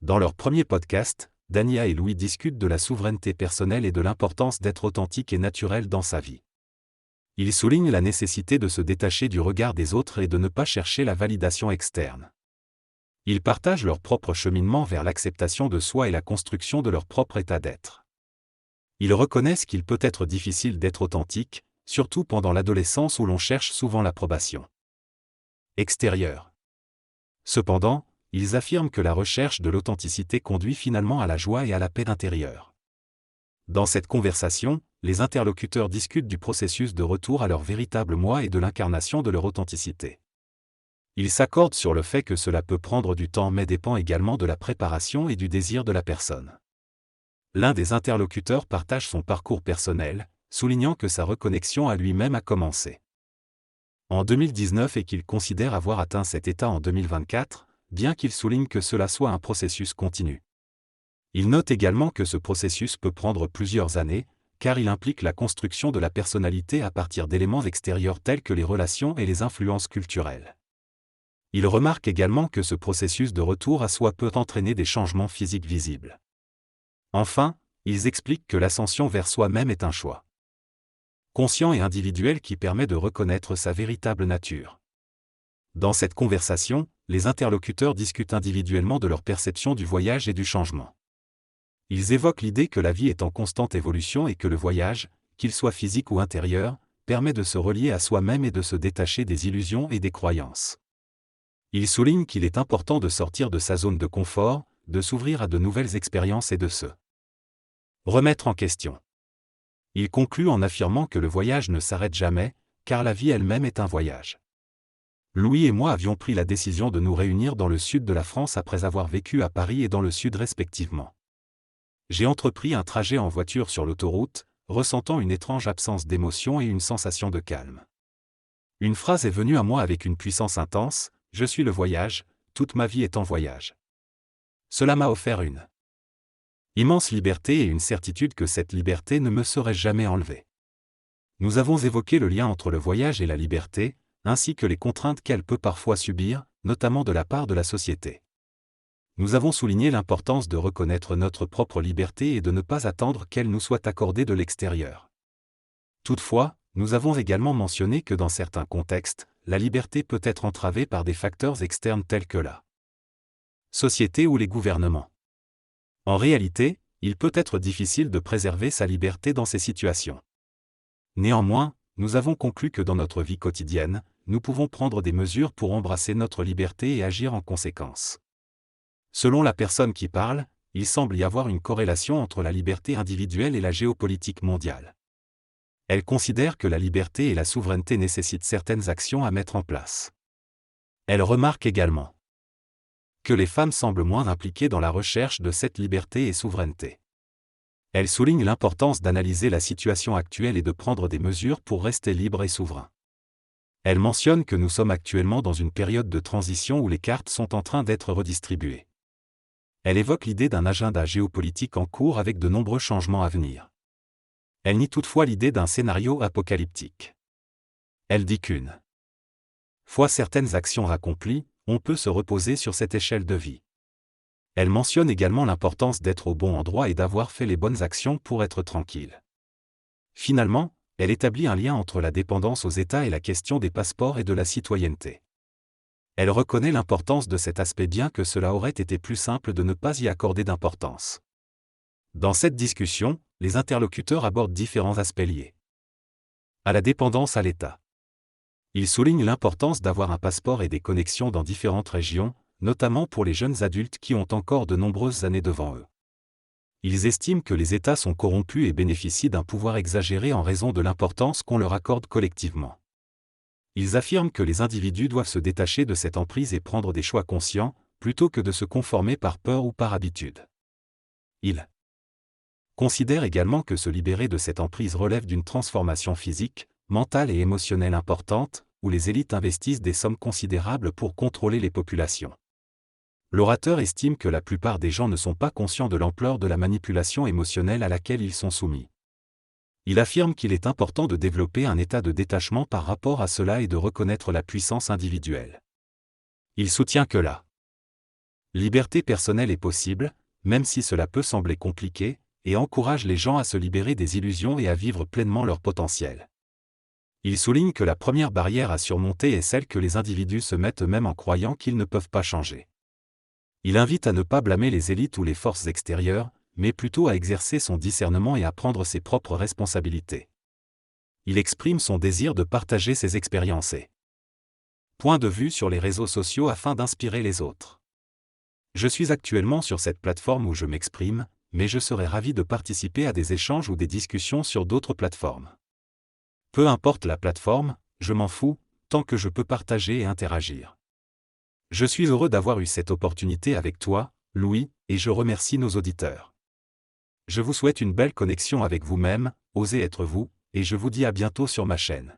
Dans leur premier podcast, Dania et Louis discutent de la souveraineté personnelle et de l'importance d'être authentique et naturel dans sa vie. Ils soulignent la nécessité de se détacher du regard des autres et de ne pas chercher la validation externe. Ils partagent leur propre cheminement vers l'acceptation de soi et la construction de leur propre état d'être. Ils reconnaissent qu'il peut être difficile d'être authentique, surtout pendant l'adolescence où l'on cherche souvent l'approbation extérieure. Cependant, ils affirment que la recherche de l'authenticité conduit finalement à la joie et à la paix intérieure. Dans cette conversation, les interlocuteurs discutent du processus de retour à leur véritable moi et de l'incarnation de leur authenticité. Ils s'accordent sur le fait que cela peut prendre du temps mais dépend également de la préparation et du désir de la personne. L'un des interlocuteurs partage son parcours personnel, soulignant que sa reconnexion à lui-même a commencé en 2019 et qu'il considère avoir atteint cet état en 2024, bien qu'il souligne que cela soit un processus continu. Il note également que ce processus peut prendre plusieurs années, car il implique la construction de la personnalité à partir d'éléments extérieurs tels que les relations et les influences culturelles. Il remarque également que ce processus de retour à soi peut entraîner des changements physiques visibles. Enfin, ils expliquent que l'ascension vers soi-même est un choix conscient et individuel qui permet de reconnaître sa véritable nature. Dans cette conversation, les interlocuteurs discutent individuellement de leur perception du voyage et du changement. Ils évoquent l'idée que la vie est en constante évolution et que le voyage, qu'il soit physique ou intérieur, permet de se relier à soi-même et de se détacher des illusions et des croyances. Ils soulignent qu'il est important de sortir de sa zone de confort, de s'ouvrir à de nouvelles expériences et de se remettre en question. Ils concluent en affirmant que le voyage ne s'arrête jamais, car la vie elle-même est un voyage. Louis et moi avions pris la décision de nous réunir dans le sud de la France après avoir vécu à Paris et dans le sud respectivement. J'ai entrepris un trajet en voiture sur l'autoroute, ressentant une étrange absence d'émotion et une sensation de calme. Une phrase est venue à moi avec une puissance intense: « Je suis le voyage, toute ma vie est en voyage ». Cela m'a offert une immense liberté et une certitude que cette liberté ne me serait jamais enlevée. Nous avons évoqué le lien entre le voyage et la liberté, ainsi que les contraintes qu'elle peut parfois subir, notamment de la part de la société. Nous avons souligné l'importance de reconnaître notre propre liberté et de ne pas attendre qu'elle nous soit accordée de l'extérieur. Toutefois, nous avons également mentionné que dans certains contextes, la liberté peut être entravée par des facteurs externes tels que la société ou les gouvernements. En réalité, il peut être difficile de préserver sa liberté dans ces situations. Néanmoins, nous avons conclu que dans notre vie quotidienne, nous pouvons prendre des mesures pour embrasser notre liberté et agir en conséquence. Selon la personne qui parle, il semble y avoir une corrélation entre la liberté individuelle et la géopolitique mondiale. Elle considère que la liberté et la souveraineté nécessitent certaines actions à mettre en place. Elle remarque également que les femmes semblent moins impliquées dans la recherche de cette liberté et souveraineté. Elle souligne l'importance d'analyser la situation actuelle et de prendre des mesures pour rester libre et souverain. Elle mentionne que nous sommes actuellement dans une période de transition où les cartes sont en train d'être redistribuées. Elle évoque l'idée d'un agenda géopolitique en cours avec de nombreux changements à venir. Elle nie toutefois l'idée d'un scénario apocalyptique. Elle dit qu'une fois certaines actions accomplies, on peut se reposer sur cette échelle de vie. Elle mentionne également l'importance d'être au bon endroit et d'avoir fait les bonnes actions pour être tranquille. Finalement, elle établit un lien entre la dépendance aux États et la question des passeports et de la citoyenneté. Elle reconnaît l'importance de cet aspect bien que cela aurait été plus simple de ne pas y accorder d'importance. Dans cette discussion, les interlocuteurs abordent différents aspects liés à la dépendance à l'État. Ils soulignent l'importance d'avoir un passeport et des connexions dans différentes régions, notamment pour les jeunes adultes qui ont encore de nombreuses années devant eux. Ils estiment que les États sont corrompus et bénéficient d'un pouvoir exagéré en raison de l'importance qu'on leur accorde collectivement. Ils affirment que les individus doivent se détacher de cette emprise et prendre des choix conscients, plutôt que de se conformer par peur ou par habitude. Ils considèrent également que se libérer de cette emprise relève d'une transformation physique, mentale et émotionnelle importante, où les élites investissent des sommes considérables pour contrôler les populations. L'orateur estime que la plupart des gens ne sont pas conscients de l'ampleur de la manipulation émotionnelle à laquelle ils sont soumis. Il affirme qu'il est important de développer un état de détachement par rapport à cela et de reconnaître la puissance individuelle. Il soutient que la Liberté personnelle est possible, même si cela peut sembler compliqué, et encourage les gens à se libérer des illusions et à vivre pleinement leur potentiel. Il souligne que la première barrière à surmonter est celle que les individus se mettent eux-mêmes en croyant qu'ils ne peuvent pas changer. Il invite à ne pas blâmer les élites ou les forces extérieures, mais plutôt à exercer son discernement et à prendre ses propres responsabilités. Il exprime son désir de partager ses expériences et points de vue sur les réseaux sociaux afin d'inspirer les autres. Je suis actuellement sur cette plateforme où je m'exprime, mais je serais ravi de participer à des échanges ou des discussions sur d'autres plateformes. Peu importe la plateforme, je m'en fous, tant que je peux partager et interagir. Je suis heureux d'avoir eu cette opportunité avec toi, Louis, et je remercie nos auditeurs. Je vous souhaite une belle connexion avec vous-même, osez être vous, et je vous dis à bientôt sur ma chaîne.